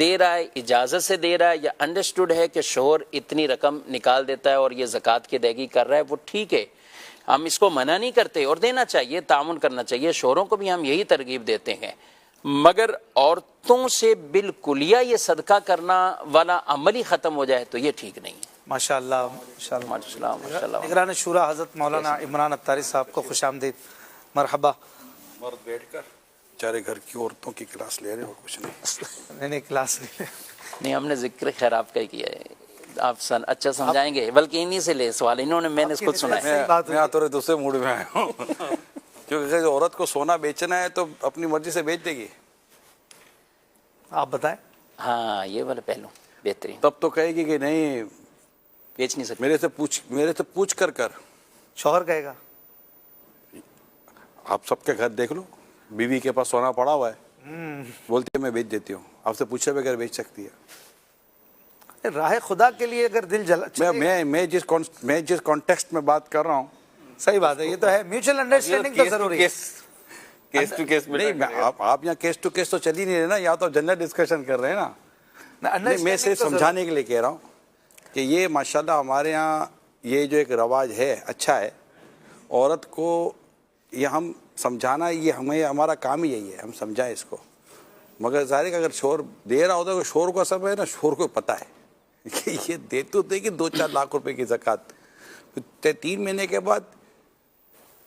دے رہا ہے اجازت سے دے رہا ہے یا انڈرسٹوڈ ہے کہ شوہر اتنی رقم نکال دیتا ہے اور یہ زکوٰۃ کی ادائیگی کر رہا ہے، وہ ٹھیک ہے، ہم اس کو منع نہیں کرتے اور دینا چاہیے، تعاون کرنا چاہیے، شوہروں کو بھی ہم یہی ترغیب دیتے ہیں، مگر عورتوں سے بالکلیہ یہ صدقہ کرنا والا عمل ہی ختم ہو جائے تو یہ ٹھیک نہیں ہے۔ ماشاء اللہ ماشاء اللہ۔ نگران شورا حضرت مولانا عمران عطاری صاحب کو خوش آمدید، مرحبا۔ مرد بیٹھ کر بیچارے گھر کی عورتوں کی کلاس لے رہے اور کچھ نہیں۔ نہیں کلاس نہیں، ہم نے ذکر خیر آپ کا ہی کیا ہے، آپ اچھا سمجھائیں گے، بلکہ انہی سے لے سوال، انہوں نے میں نے خود سنا ہے۔ میں تو دوسرے موڈ میں آیا ہوں کیونکہ عورت کو سونا بیچنا ہے تو اپنی مرضی سے بیچ دے گی، آپ بتائیں۔ ہاں یہ والا پہلو بہترین، تب تو کہے گی کہ نہیں بیچ نہیں سکتے، میرے سے پوچھ کر شوہر کہے گا آپ سب کے گھر دیکھ لو، بیوی کے پاس سونا پڑا ہوا ہے، بولتی ہے میں بیچ دیتی ہوں، آپ سے پوچھے بغیر بیچ سکتی ہے۔ راہ خدا کے لیے اگر دل جلا، میں جس کانٹیکسٹ میں بات کر رہا ہوں، صحیح بات ہے، یہ تو ہے، میوچل انڈرسٹینڈنگ تو ضروری ہے۔ کیس ٹو کیس میں نہیں آپ یہاں کیس ٹو کیس تو چل ہی نہیں رہے نا، یا تو جنرل ڈسکشن کر رہے ہیں نا۔ میں صرف سمجھانے کے لیے کہہ رہا ہوں کہ یہ ماشاءاللہ ہمارے ہاں یہ جو ایک رواج ہے اچھا ہے، عورت کو یہ ہم سمجھانا، یہ ہمارا کام ہی یہی ہے، ہم سمجھائیں اس کو، مگر ظاہر ہے کہ اگر شوہر دے رہا ہوتا ہے تو شوہر کو سب ہے نا، شوہر کو پتہ ہے کہ یہ دیتے دے کہ 2-4 لاکھ روپے کی زکوٰۃ 3 مہینے کے بعد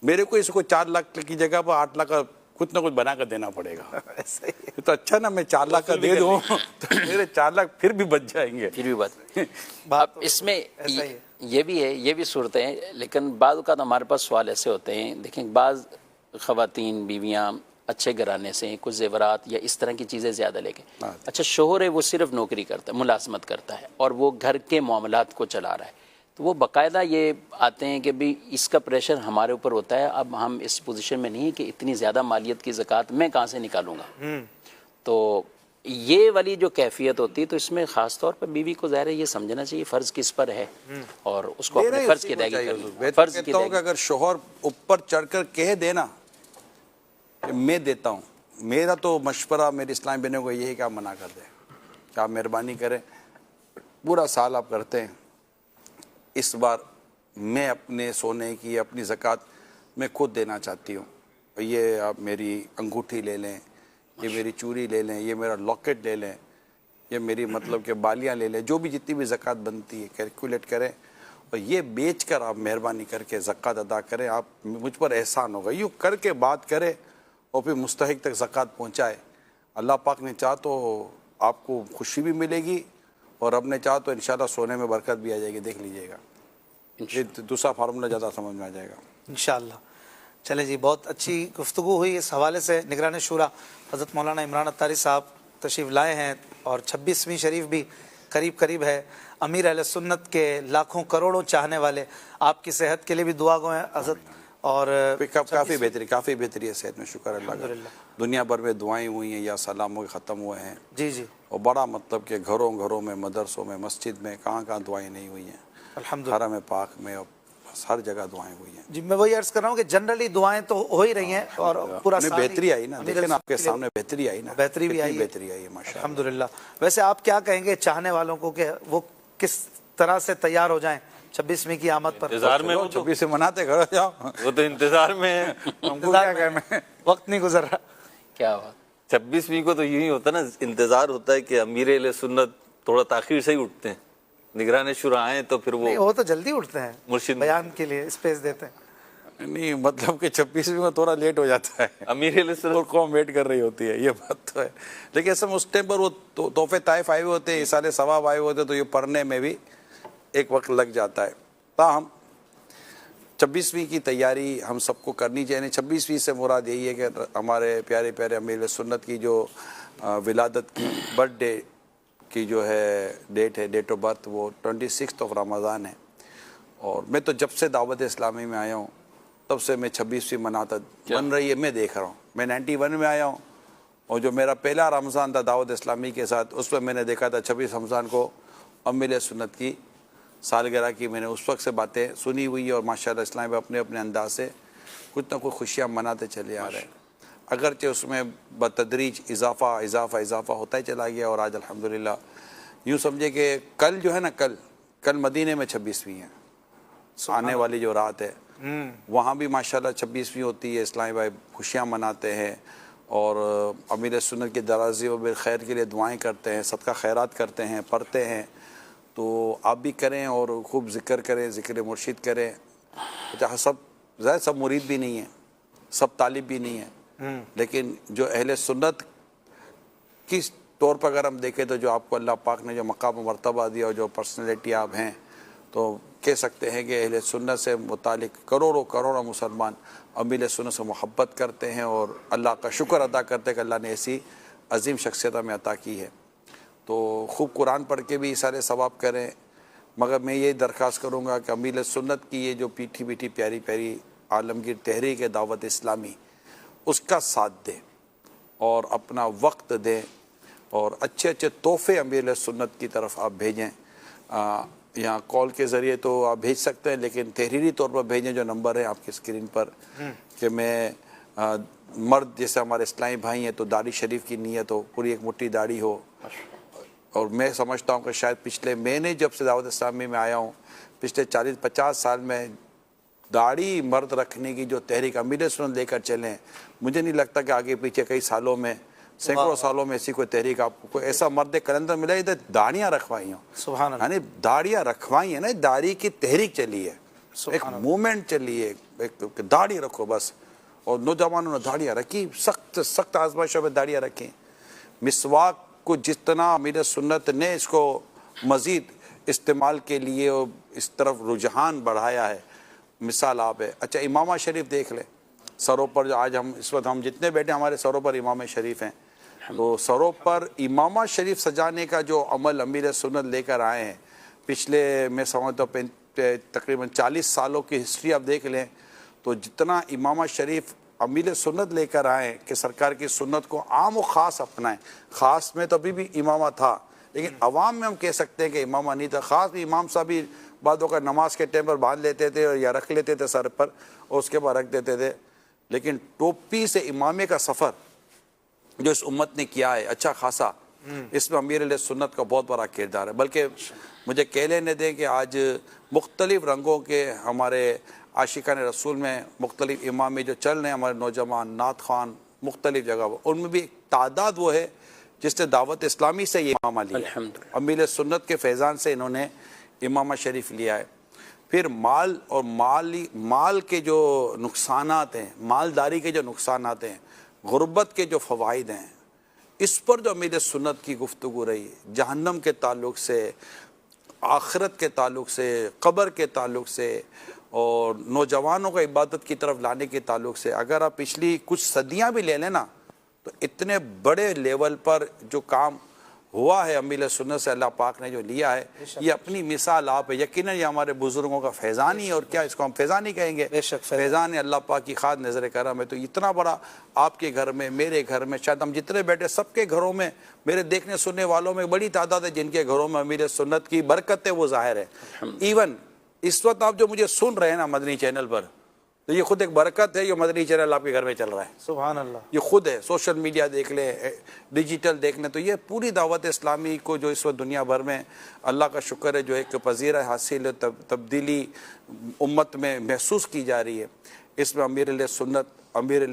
میرے کو اس کو 4 لاکھ کی جگہ پر 8 لاکھ کا کچھ نہ کچھ بنا کر دینا پڑے گا۔ تو اچھا نا، میں 4 لاکھ کا دے دوں تو میرے 4 لاکھ پھر بھی بچ جائیں گے۔ پھر بھی بات اس میں یہ بھی ہے، یہ بھی صورتیں ہیں، لیکن بعض اوقات ہمارے پاس سوال ایسے ہوتے ہیں، دیکھیں بعض خواتین بیویاں اچھے گھرانے سے کچھ زیورات یا اس طرح کی چیزیں زیادہ لے کے، اچھا شوہر ہے وہ صرف نوکری کرتا ہے، ملازمت کرتا ہے اور وہ گھر کے معاملات کو چلا رہا ہے، تو وہ باقاعدہ یہ آتے ہیں کہ بھی اس کا پریشر ہمارے اوپر ہوتا ہے، اب ہم اس پوزیشن میں نہیں کہ اتنی زیادہ مالیت کی زکوٰۃ میں کہاں سے نکالوں گا، تو یہ والی جو کیفیت ہوتی ہے تو اس میں خاص طور پر بیوی کو ظاہر ہے یہ سمجھنا چاہیے فرض کس پر ہے اور اس کو اپنے فرض کی ادائیگی کرنی، فرض کی کہتا ہوں کہ اگر شوہر اوپر چڑھ کر کہہ دینا کہ میں دیتا ہوں، میرا تو مشورہ میرے اسلام بہنوں کو یہی کہ آپ منع کر دیں، کہ آپ مہربانی کریں، پورا سال آپ کرتے ہیں، اس بار میں اپنے سونے کی اپنی زکوٰۃ میں خود دینا چاہتی ہوں، یہ آپ میری انگوٹھی لے لیں، یہ میری چوری لے لیں، یہ میرا لاکٹ لے لیں، یہ میری مطلب کہ بالیاں لے لیں، جو بھی جتنی بھی زکوٰۃ بنتی ہے کیلکولیٹ کریں اور یہ بیچ کر آپ مہربانی کر کے زکوٰۃ ادا کریں، آپ مجھ پر احسان ہوگا، یوں کر کے بات کرے اور پھر مستحق تک زکوٰۃ پہنچائے، اللہ پاک نے چاہ تو آپ کو خوشی بھی ملے گی اور اب نے چاہ تو انشاءاللہ سونے میں برکت بھی آ جائے گی، دیکھ لیجئے گا، یہ دوسرا فارمولہ زیادہ سمجھ میں آ جائے گا انشاءاللہ۔ چلیں جی، بہت اچھی گفتگو ہوئی اس حوالے سے۔ نگران شورا حضرت مولانا عمران عطاری صاحب تشریف لائے ہیں اور 26ویں شریف بھی قریب ہے، امیر اہل سنت کے لاکھوں کروڑوں چاہنے والے، آپ کی صحت کے لیے بھی دعا گو ہیں حضرت، اور کافی بہتری ہے صحت میں، شکر اللہ کا، دنیا بھر میں دعائیں ہوئی ہیں یا سلاموں ختم ہوئے ہیں، جی اور بڑا مطلب کہ گھروں میں، مدرسوں میں، مسجد میں، کہاں دعائیں نہیں ہوئی ہیں، الحمدللہ، حرم پاک میں اور ہر جگہ دعائیں ہوئی ہیں۔ جی میں وہی عرض کر رہا ہوں کہ جنرلی دعائیں تو ہو ہی رہی ہیں اور پورا سال بہتری آئی نا، دیکھیں آپ کے سامنے بہتری آئی نا، بہتری بھی آئی ہے ماشاءاللہ، الحمدللہ۔ ویسے آپ کیا کہیں گے چاہنے والوں کو کہ وہ کس طرح سے تیار ہو جائیں 26ویں کی آمد پر؟ انتظار میں، 26 سے مناتے گھر جاؤ، وہ تو انتظار میں ہے، ہم کو کیا کہنا، وقت نہیں گزر رہا، کیا بات، 26ویں کو تو یہی ہوتا ہے نا، انتظار ہوتا ہے کہ امیر اہل سنت تھوڑا تاخیر سے ہی اٹھتے ہیں، نگران شورا آئیں تو پھر وہ تو جلدی اٹھتے ہیں، مرشد بیان کے لیے اسپیس دیتے ہیں، نہیں مطلب کہ 26ویں میں تھوڑا لیٹ ہو جاتا ہے، امیر اہل سنت اور قوم ویٹ کر رہی ہوتی ہے، یہ بات تو ہے، لیکن اصل میں اس ٹائم پر وہ تحفے طائف آئے ہوئے ہوتے ہیں، اصال ثواب آئے ہوئے ہوتے ہیں، تو یہ پڑھنے میں بھی ایک وقت لگ جاتا ہے، تاہم 26ویں کی تیاری ہم سب کو کرنی چاہیے۔ 26ویں سے مراد یہی ہے کہ ہمارے پیارے امیر سنت کی جو ولادت کی برتھ ڈے کی جو ہے ڈیٹ آف برتھ، وہ 26 رمضان ہے، اور میں تو جب سے دعوت اسلامی میں آیا ہوں تب سے میں 26ویں مناتا بن رہی ہے، میں دیکھ رہا ہوں، میں 91 میں آیا ہوں، اور جو میرا پہلا رمضان تھا دعوت اسلامی کے ساتھ، اس میں میں نے دیکھا تھا 26 رمضان کو امیر سنت کی سالگرہ کی میں نے اس وقت سے باتیں سنی ہوئی، اور ماشاءاللہ اسلام میں اپنے انداز سے کچھ نہ کچھ خوشیاں مناتے چلے آ رہے ہیں۔ اگرچہ اس میں بتدریج اضافہ ہوتا ہی چلا گیا، اور آج الحمدللہ یوں سمجھے کہ کل جو ہے نا، کل مدینے میں 26ویں ہے، آنے والی جو رات ہے وہاں بھی ماشاءاللہ 26ویں ہوتی ہے، اسلامی بھائی خوشیاں مناتے ہیں اور امیر سنت کی درازی و بالخیر کے لیے دعائیں کرتے ہیں، صدقہ خیرات کرتے ہیں، پڑھتے ہیں. تو آپ بھی کریں اور خوب ذکر کریں، ذکر مرشد کریں. سب مرید بھی نہیں ہیں، سب طالب بھی نہیں ہیں، لیکن جو اہل سنت کس طور پر اگر ہم دیکھیں تو جو آپ کو اللہ پاک نے جو مقام و مرتبہ دیا اور جو پرسنالٹی آپ ہیں، تو کہہ سکتے ہیں کہ اہل سنت سے متعلق کروڑوں مسلمان امیر سنت سے محبت کرتے ہیں اور اللہ کا شکر ادا کرتے ہیں کہ اللہ نے ایسی عظیم شخصیت ہمیں عطا کی ہے. تو خوب قرآن پڑھ کے بھی سارے ثواب کریں، مگر میں یہ درخواست کروں گا کہ امیر سنت کی یہ جو پیٹھی پیاری عالمگیر تحریک ہے دعوت اسلامی، اس کا ساتھ دیں اور اپنا وقت دیں اور اچھے تحفے امیر سنت کی طرف آپ بھیجیں. یہاں کال کے ذریعے تو آپ بھیج سکتے ہیں، لیکن تحریری طور پر بھیجیں، جو نمبر ہے آپ کی اسکرین پر، کہ میں مرد جیسے ہمارے اسلامی بھائی ہیں تو داڑھی شریف کی نیت ہو، پوری ایک مٹھی داڑھی ہو. اور میں سمجھتا ہوں کہ شاید میں نے جب سے دعوت اسلامی میں آیا ہوں، پچھلے 40-50 سال میں داڑھی مرد رکھنے کی جو تحریک امیر سنت لے کر چلیں، مجھے نہیں لگتا کہ آگے پیچھے کئی سالوں میں، سینکڑوں سالوں میں ایسی کوئی تحریک آپ کو کوئی ایسا مرد کلندر ملا ادھر داڑیاں رکھوائی ہوں. سبحان اللہ. یعنی داڑیاں رکھوائی ہیں نا، داڑھی کی تحریک چلی ہے، ایک موومنٹ چلی ہے، ایک داڑھی رکھو بس. اور نوجوانوں نے داڑیاں رکھی، سخت آزمائشوں میں داڑیاں رکھی. مسواک کو جتنا امیر سنت نے اس کو مزید استعمال کے لیے اس طرف رجحان بڑھایا ہے، مثال آپ ہے. اچھا امامہ شریف دیکھ لیں، سروں پر جو آج اس وقت ہم جتنے بیٹھے ہمارے سروں پر امام شریف ہیں، تو سروں پر امامہ شریف سجانے کا جو عمل امیر سنت لے کر آئے ہیں، پچھلے میں سمجھتا ہوں تقریباً 40 سالوں کی ہسٹری آپ دیکھ لیں، تو جتنا امامہ شریف امیر سنت لے کر آئے کہ سرکار کی سنت کو عام و خاص اپنائیں. خاص میں تو ابھی بھی امامہ تھا، لیکن عوام میں ہم کہہ سکتے ہیں کہ امامہ نہیں تھا. خاص بھی امام صاحب بھی بعدوں کا نماز کے ٹائم پر باندھ لیتے تھے یا رکھ لیتے تھے سر پر اور اس کے بعد رکھ دیتے تھے. لیکن ٹوپی سے امامے کا سفر جو اس امت نے کیا ہے اچھا خاصا، اس میں امیر علیہ سنت کا بہت بڑا کردار ہے. بلکہ مجھے کہہ لینے دیں کہ آج مختلف رنگوں کے ہمارے عاشقان رسول میں مختلف امامے جو چل رہے ہیں، ہمارے نوجوان نعت خوان مختلف جگہ پر، ان میں بھی ایک تعداد وہ ہے جس نے دعوت اسلامی سے یہ امامہ لیا ہے. امیر سنت کے فیضان سے انہوں نے امامہ شریف لیا ہے. پھر مال کے جو نقصانات ہیں، مالداری کے جو نقصانات ہیں، غربت کے جو فوائد ہیں، اس پر جو امیر سنت کی گفتگو رہی ہے، جہنم کے تعلق سے، آخرت کے تعلق سے، قبر کے تعلق سے اور نوجوانوں کو عبادت کی طرف لانے کے تعلق سے، اگر آپ پچھلی کچھ صدیاں بھی لے لیں نا، تو اتنے بڑے لیول پر جو کام ہوا ہے امیر سنت سے اللہ پاک نے جو لیا ہے، یہ اپنی مثال آپ ہے. یقیناً یہ ہمارے بزرگوں کا فیضان ہی ہے، اور کیا اس کو ہم فیضان ہی کہیں گے؟ فیضان ہے اللہ پاک کی خاص نظر کرم ہے. تو اتنا بڑا آپ کے گھر میں، میرے گھر میں، شاید ہم جتنے بیٹھے سب کے گھروں میں، میرے دیکھنے سننے والوں میں بڑی تعداد ہے جن کے گھروں میں امیر سنت کی برکت ہے، وہ ظاہر ہے. ایون اس وقت آپ جو مجھے سن رہے ہیں نا مدنی چینل پر، تو یہ خود ایک برکت ہے، یہ مدنی چینل آپ کے گھر میں چل رہا ہے. سبحان اللہ. یہ خود ہے. سوشل میڈیا دیکھ لیں، ڈیجیٹل دیکھ لیں، تو یہ پوری دعوت اسلامی کو جو اس وقت دنیا بھر میں اللہ کا شکر ہے جو ایک پذیرہ حاصل تبدیلی امت میں محسوس کی جا رہی ہے، اس میں امیر علیہ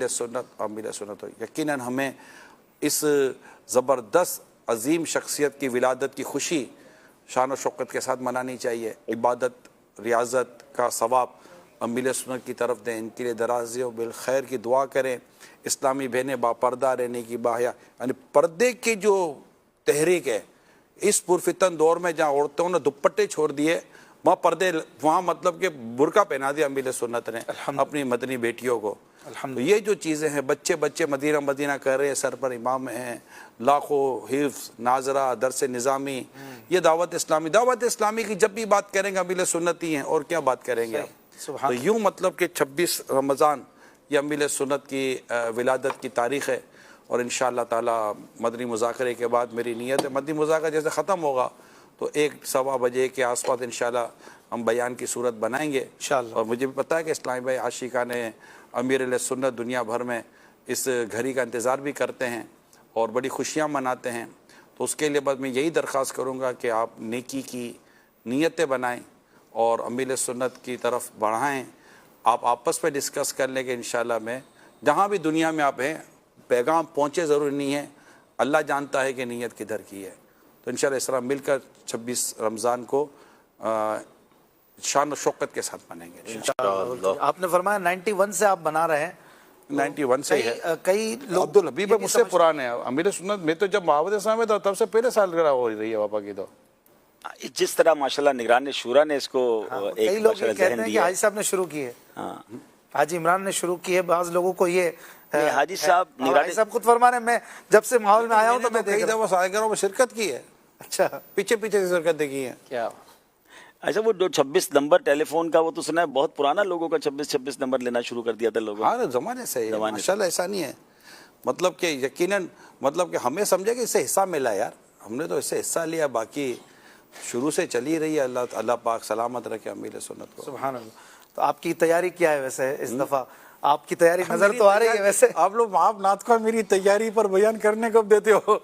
سنت ہو. یقیناً ہمیں اس زبردست عظیم شخصیت کی ولادت کی خوشی شان و شوکت کے ساتھ منانی چاہیے. عبادت ریاضت کا ثواب امیر سنت کی طرف دیں، ان کے لیے درازی و بالخیر کی دعا کریں. اسلامی بہنیں باپردہ رہنے کی باحیا، یعنی پردے کی جو تحریک ہے اس پرفتن دور میں، جہاں عورتوں نے دوپٹے چھوڑ دیے، وہاں پردے، وہاں مطلب کہ برقع پہنا دیا امیر سنت نے اپنی مدنی بیٹیوں کو. تو یہ جو چیزیں ہیں، بچے مدینہ کر رہے ہیں، سر پر امام ہیں، لاکھوں حفظ، ناظرہ، درس نظامی، یہ دعوت اسلامی کی جب بھی بات کریں گے امیر سنت ہی ہیں، اور کیا بات کریں گے آپ. تو یوں مطلب کہ 26 رمضان یہ امیر سنت کی ولادت کی تاریخ ہے. اور انشاءاللہ تعالی مدنی مذاکرے کے بعد میری نیت ہے، مدنی مذاکرہ جیسے ختم ہوگا تو 1-1:15 بجے کے آس پاس انشاءاللہ ہم بیان کی صورت بنائیں گے. اور مجھے بھی پتہ ہے کہ اسلامی بھائی عاشقان امیر علیہ سنت دنیا بھر میں اس گھڑی کا انتظار بھی کرتے ہیں اور بڑی خوشیاں مناتے ہیں. تو اس کے لیے بس میں یہی درخواست کروں گا کہ آپ نیکی کی نیتیں بنائیں اور امیر سنت کی طرف بڑھائیں. آپ آپس میں ڈسکس کر لیں کہ انشاءاللہ میں جہاں بھی دنیا میں آپ ہیں پیغام پہنچے ضروری نہیں ہے, اللہ جانتا ہے کہ نیت کدھر کی ہے. تو انشاءاللہ اس طرح مل کر 26 رمضان کو شان و شوکت کے ساتھ منائیں گے. آپ نے فرمایا 91 سے آپ بنا رہے ہیں, 91 سے ہے. کئی لوگ عبدالحبیب مجھ سے پرانے ہیں. امیر سنت میں تو جب محمد اسلام میں تھا تب سے پہلے سالگرہ ہو رہی ہے پاپا کی. تو جس طرح ماشاءاللہ نگران شورا نے اس کو کئی ایک لوگ یہ ماشاءاللہ کہتے ذہن ہیں کہ دیا. حاجی صاحب نے شروع کی ہے, ہاں حاجی عمران نے شروع کی ہے. بعض لوگوں کو یہ حاجی صاحب حاجی صاحب خود فرما رہے ہیں میں جب سے ماحول میں آیا ہوں تو میں کئی دیکھ رہا ہوں. دفعہ سالگرہوں میں شرکت کی ہے, اچھا پیچھے سے شرکتیں کی ہیں. کیا ایسا وہ جو 26 نمبر ٹیلی فون کا وہ تو سنا ہے بہت پرانا لوگوں کا 26 نمبر لینا شروع کر دیا تھا لوگوں نے. ہاں زمانے سے ہے ماشاءاللہ, ایسا نہیں ہے. مطلب کہ یقیناً مطلب کہ ہمیں سمجھے کہ اس سے حصہ ملا یار, ہم نے تو اس سے حصہ لیا, باقی شروع سے چلی رہی ہے. اللہ پاک سلامت رکھے امیر سنت کو. سبحان اللہ. تو آپ کی تیاری کیا ہے ویسے اس دفعہ؟ آپ کی تیاری نظر تو آ رہی ہے ویسے. آپ لوگ آپ نعت کو میری تیاری پر بیان کرنے کب دیتے ہو؟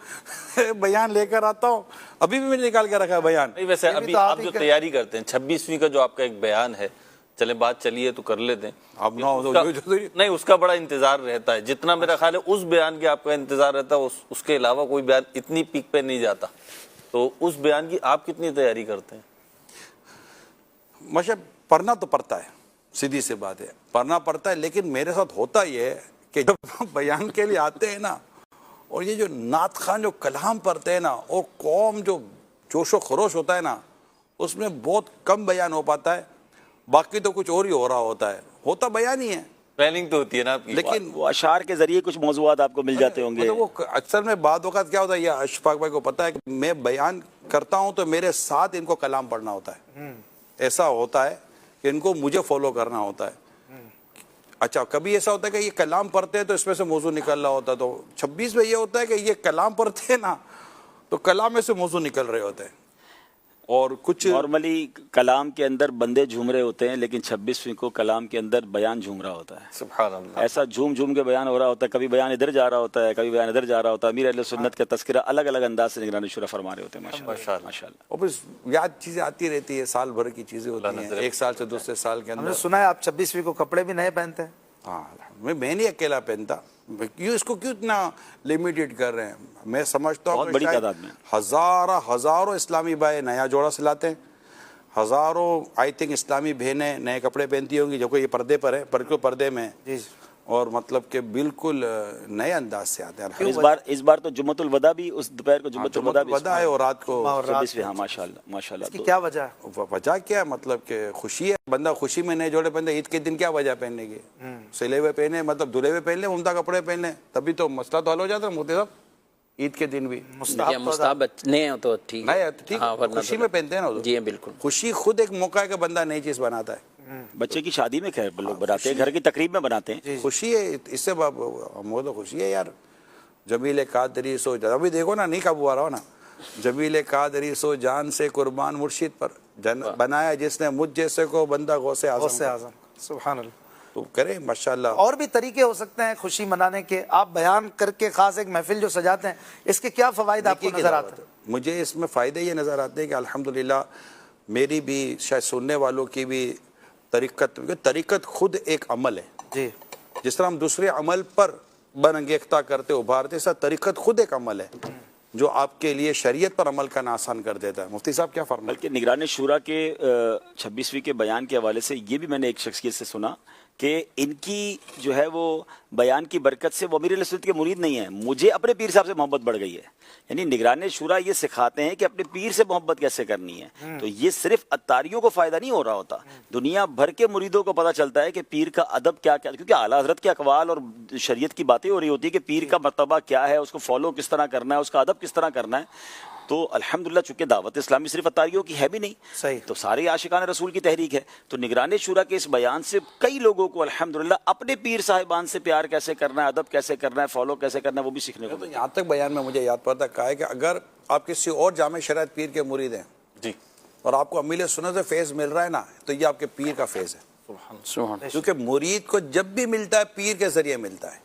بیان لے کر آتا ہوں, ابھی بھی میں نے نکال کے رکھا ہے بیان. نہیں ویسے ابھی آپ جو تیاری کرتے ہیں 26ویں کا جو آپ کا ایک بیان ہے, چلیں بات چلیے تو کر لیتے ہیں. آپ نہیں اس کا بڑا انتظار رہتا ہے, جتنا میرا خیال ہے اس بیان کے آپ کا انتظار رہتا ہے, اس کے علاوہ کوئی بیان اتنی پیک پہ نہیں جاتا. تو اس بیان کی آپ کتنی تیاری کرتے ہیں؟ ماشاء پڑھنا تو پڑتا ہے, سیدھی سی بات ہے, پڑھنا پڑتا ہے. لیکن میرے ساتھ ہوتا یہ ہے کہ جب بیان کے لیے آتے ہیں نا, اور یہ جو نعت خان جو کلام پڑھتے ہیں نا, اور قوم جو جوش و خروش ہوتا ہے نا, اس میں بہت کم بیان ہو پاتا ہے. باقی تو کچھ اور ہی ہو رہا ہوتا ہے, ہوتا بیان ہی ہے, پلاننگ تو ہوتی ہے نا آپ کی. لیکن وہ اشعار کے ذریعے کچھ موضوعات آپ کو مل جاتے ہوں گے. مطلب وہ اکثر میں بعض اوقات کیا ہوتا ہے, یہ اشفاق بھائی کو پتہ ہے کہ میں بیان کرتا ہوں تو میرے ساتھ ان کو کلام پڑھنا ہوتا ہے. ایسا ہوتا ہے کہ ان کو مجھے فالو کرنا ہوتا ہے. اچھا کبھی ایسا ہوتا ہے کہ یہ کلام پڑھتے ہیں تو اس میں سے موضوع نکل رہا ہوتا ہے. تو 26 میں یہ ہوتا ہے کہ یہ کلام پڑھتے ہیں نا, تو کلام میں سے موضوع نکل رہے ہوتے ہیں. اور کچھ نارملی کلام کے اندر بندے جھوم رہے ہوتے ہیں, لیکن 26ویں کو کلام کے اندر بیان جھوم رہا ہوتا ہے. سبحان اللہ. ایسا جھوم جھوم کے بیان ہو رہا ہوتا ہے, کبھی بیان ادھر جا رہا ہوتا ہے, کبھی بیان ادھر جا رہا ہوتا ہے. امیر اہل سنت کا تذکرہ الگ الگ انداز سے نگران شورا فرما رہے ہوتے ہیں. ماشاءاللہ. اور پھر یاد چیزیں آتی رہتی ہے, سال بھر کی چیزیں ہوتی ہیں, ایک سال سے دوسرے سال کے ہم نے اندر. سنا ہے آپ 26ویں کو کپڑے بھی نئے پہنتے ہیں. ہاں میں نہیں اکیلا پہنتا, اس کو کیوں اتنا لمیٹیڈ کر رہے ہیں؟ میں سمجھتا ہوں بہت بڑی تعداد میں ہزاروں اسلامی بھائی نیا جوڑا سلاتے ہیں, ہزاروں آئی تھنک اسلامی بہنیں نئے کپڑے پہنتی ہوں گی, جو کہ یہ پردے پر ہے, پردے میں, اور مطلب کہ بالکل نئے انداز سے آتے ہیں. اس بار تو جمعۃ الوداع بھی اس دوپہر کو جمعۃ الوداع ہے, اور رات کو 26. ہاں ماشاءاللہ. اس کی کیا وجہ ہے؟ وجہ کیا ہے؟ مطلب کہ خوشی ہے, بندہ خوشی میں نئے جوڑے پہنتے. عید کے دن کیا وجہ پہننے کی؟ سلے ہوئے پہنے, مطلب دھلے ہوئے پہن لیں, عمدہ کپڑے پہن لیں, تبھی تو مسئلہ تو حل ہو جاتا ہے. مفتی صاحب عید کے دن بھی مستحب نہیں ہو تو ٹھیک ہے, خوشی میں پہنتے ہیں نا. جی بالکل. خوشی خود ایک موقع ہے کہ بندہ نئی چیز بناتا ہے. بچے کی شادی میں خیر لوگ بناتے ہیں, گھر کی تقریب میں بناتے ہیں. خوشی ہے, اس سے وہ تو خوشی ہے یار. جمیل قادری سو, ابھی دیکھو نا, نہیں قابو آ رہا ہو نا, جمیل قادری سو جان سے قربان مرشد پر بنایا جس نے مجھ جیسے کو بندہ غوث اعظم. سبحان اللہ. تو کرے ماشاءاللہ. اور بھی طریقے ہو سکتے ہیں خوشی منانے کے. آپ بیان کر کے خاص ایک محفل جو سجاتے ہیں, اس کے کیا فوائد آپ کو نظر آتے ہیں؟ مجھے اس میں فائدے یہ نظر آتے ہیں کہ الحمدللہ میری بھی, شاید سننے والوں کی بھی طریقت خود ایک عمل ہے. جی جس طرح ہم دوسرے عمل پر برانگیختہ کرتے ابھارتے, ایسا طریقت خود ایک عمل ہے جو آپ کے لیے شریعت پر عمل کرنا آسان کر دیتا ہے. مفتی صاحب کیا فرمائیں؟ بلکہ نگران شورا کے 26ویں کے بیان کے حوالے سے یہ بھی میں نے ایک شخصیت سے سنا کہ ان کی جو ہے وہ بیان کی برکت سے وہ امیر اہل سنت کے مرید نہیں ہیں, مجھے اپنے پیر صاحب سے محبت بڑھ گئی ہے. یعنی نگران شورا یہ سکھاتے ہیں کہ اپنے پیر سے محبت کیسے کرنی ہے. تو یہ صرف اتاریوں کو فائدہ نہیں ہو رہا ہوتا, دنیا بھر کے مریدوں کو پتہ چلتا ہے کہ پیر کا ادب کیا کیا, کیونکہ اعلیٰ حضرت کے اقوال اور شریعت کی باتیں ہو رہی ہوتی ہے کہ پیر کا مرتبہ کیا ہے, اس کو فالو کس طرح کرنا ہے, اس کا ادب کس طرح کرنا ہے. تو الحمدللہ چونکہ دعوت اسلامی صرف اتاریوں کی ہے بھی نہیں, صحیح, تو سارے عاشقان رسول کی تحریک ہے. تو نگران شورا کے اس بیان سے کئی لوگوں کو الحمدللہ اپنے پیر صاحبان سے پیار کیسے کرنا ہے, ادب کیسے کرنا ہے, فالو کیسے کرنا ہے, وہ بھی سیکھنے کو. یہاں تک بیان میں مجھے یاد پڑتا کہا ہے کہ اگر آپ کسی اور جامع شریعت پیر کے مرید ہیں جی, اور آپ کو امیر سنت سے فیض مل رہا ہے نا, تو یہ آپ کے پیر کا فیض ہے. کیونکہ مرید کو جب بھی ملتا ہے پیر کے ذریعے ملتا ہے.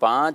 5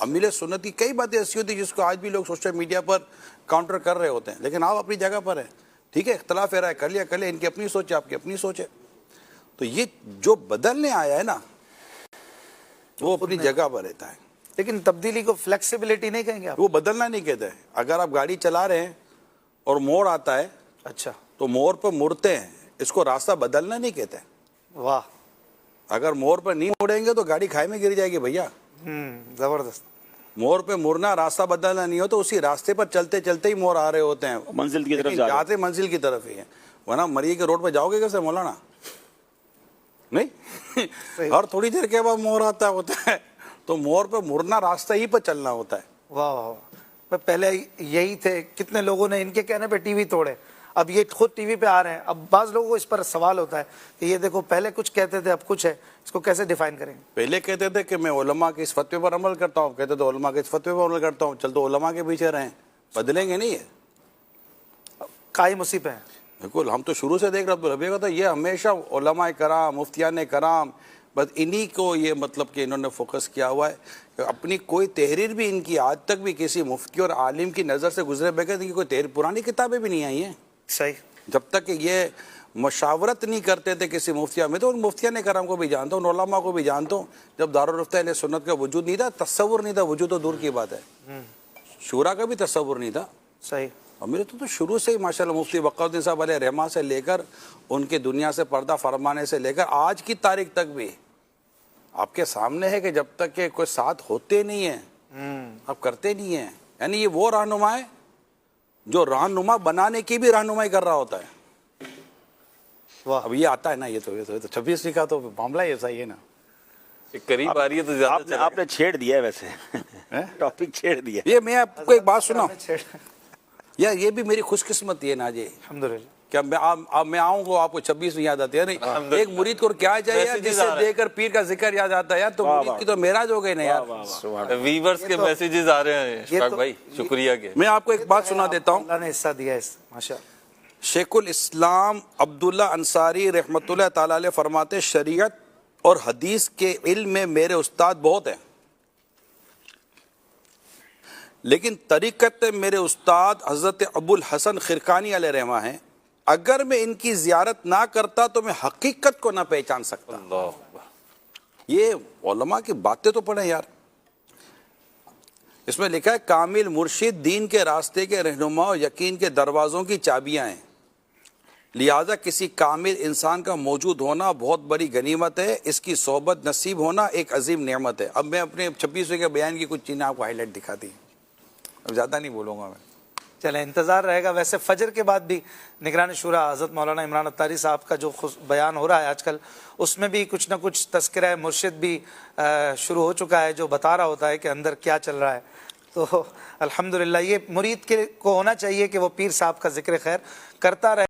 امیر سنت کی کئی باتیں ایسی ہوتی ہیں جس کو آج بھی لوگ سوشل میڈیا پر کاؤنٹر کر رہے ہوتے ہیں، لیکن آپ اپنی جگہ پر ہیں، ٹھیک ہے، اختلاف رائے کر لیا، ان کی اپنی سوچ ہے، آپ کی اپنی سوچ ہے. تو یہ جو بدلنے آیا ہے نا وہ اپنی جگہ پر رہتا ہے. لیکن تبدیلی کو فلیکسیبلٹی نہیں کہیں گے آپ؟ وہ بدلنا نہیں کہتے. اگر آپ گاڑی چلا رہے ہیں اور موڑ آتا ہے اچھا، تو موڑ پر مڑتے ہیں، اس کو راستہ بدلنا نہیں کہتے. واہ، اگر موڑ پر نہیں مڑیں گے تو گاڑی کھائی میں گر جائے گی بھیا. زبردست. موڑ پہ مڑنا، راستہ بدلنا نہیں ہو تو اسی راستے پر چلتے چلتے ہی موڑ آ رہے ہوتے ہیں، منزل کی طرف لیکن جاتے منزل کی طرف ہی ہیں. ورنہ مریے کے روڈ پہ جاؤ گے کیسے مولانا؟ نہیں ہر تھوڑی دیر کے بعد موڑ آتا ہوتا ہے، تو موڑ پہ مڑنا راستہ ہی پہ چلنا ہوتا ہے. واہ واہ، پہلے یہی تھے، کتنے لوگوں نے ان کے کہنے پہ ٹی وی توڑے، اب یہ خود ٹی وی پہ آ رہے ہیں. اب بعض لوگوں کو اس پر سوال ہوتا ہے کہ یہ دیکھو پہلے کچھ کہتے تھے اب کچھ ہے، اس کو کیسے ڈیفائن کریں گے؟ پہلے کہتے تھے کہ میں علماء کے اس فتوے پر عمل کرتا ہوں، کہتے تھے علماء کے اس فتوے پر عمل کرتا ہوں، چل تو علماء کے پیچھے رہیں، بدلیں گے نہیں. ہے قائم اسی پہ ہیں. بالکل. ہم تو شروع سے دیکھ رہے تھا یہ ہمیشہ علماء کرام، مفتیان کرام، بس انہی کو یہ مطلب کہ انہوں نے فوکس کیا ہوا ہے کہ اپنی کوئی تحریر بھی ان کی آج تک بھی کسی مفتی اور عالم کی نظر سے گزرے بغیر کی کوئی تحریر، پرانی کتابیں بھی نہیں آئی ہیں. صحیح. جب تک کہ یہ مشاورت نہیں کرتے تھے کسی مفتیہ میں، تو ان مفتیان کرام کو بھی جانتا ہوں، ان علماء کو بھی جانتا ہوں. جب دارالفتہ اہل سنت کا وجود نہیں تھا، تصور نہیں تھا، وجود تو دور کی بات ہے، شورا کا بھی تصور نہیں تھا. صحیح. اور میرے تو شروع سے ہی ماشاءاللہ مفتی وقار صاحب علیہ رحمہ سے لے کر ان کے دنیا سے پردہ فرمانے سے لے کر آج کی تاریخ تک بھی آپ کے سامنے ہے کہ جب تک کہ کوئی ساتھ ہوتے نہیں ہیں آپ کرتے نہیں ہیں. یعنی یہ وہ رہنما ہے جو رہنما بنانے کی بھی رہنمائی کر رہا ہوتا ہے. واہ. اب یہ آتا ہے نا، یہ تو 26 کا تو معاملہ ہی ایسا ہی ہے نا. قریب آ رہی ہے تو زیادہ آپ نے چھیڑ دیا ہے ویسے، ٹاپک چھیڑ دیا. یہ میں آپ کو ایک بات سناؤں، یا یہ بھی میری خوش قسمتی ہے نا جی، الحمدللہ. کیا میں آؤں گا آپ کو 26 میں یاد آتی ہے. نہیں ایک مرید کو کیا چاہیے جس سے دے کر پیر کا ذکر یاد آتا ہے یار، تو مرید کی تو معراج ہو گئی نا یار. ویورز کے میسیجز آ رہے ہیں اشفاق بھائی، شکریہ کے. میں آپ کو ایک بات سنا دیتا ہوں. اللہ نے حصہ دیا ہے اس، ماشاءاللہ. شیخ الاسلام عبداللہ انصاری رحمۃ اللہ تعالی علیہ فرماتے شریعت اور حدیث کے علم میں میرے استاد بہت ہیں، لیکن طریقت میرے استاد حضرت ابو الحسن خرقانی علیہ رحمہ ہیں. اگر میں ان کی زیارت نہ کرتا تو میں حقیقت کو نہ پہچان سکتا. یہ علماء کی باتیں تو پڑھیں یار. اس میں لکھا ہے کامل مرشد دین کے راستے کے رہنما اور یقین کے دروازوں کی چابیاں ہیں، لہذا کسی کامل انسان کا موجود ہونا بہت بڑی غنیمت ہے، اس کی صحبت نصیب ہونا ایک عظیم نعمت ہے. اب میں اپنے 26ویں کے بیان کی کچھ چیزیں آپ کو ہائی لائٹ دکھا دی، اب زیادہ نہیں بولوں گا میں. چلیں انتظار رہے گا. ویسے فجر کے بعد بھی نگران شورا حضرت مولانا عمران اتاری صاحب کا جو بیان ہو رہا ہے آج کل، اس میں بھی کچھ نہ کچھ تذکرہ مرشد بھی شروع ہو چکا ہے، جو بتا رہا ہوتا ہے کہ اندر کیا چل رہا ہے. تو الحمدللہ یہ مرید کو ہونا چاہیے کہ وہ پیر صاحب کا ذکر خیر کرتا رہے.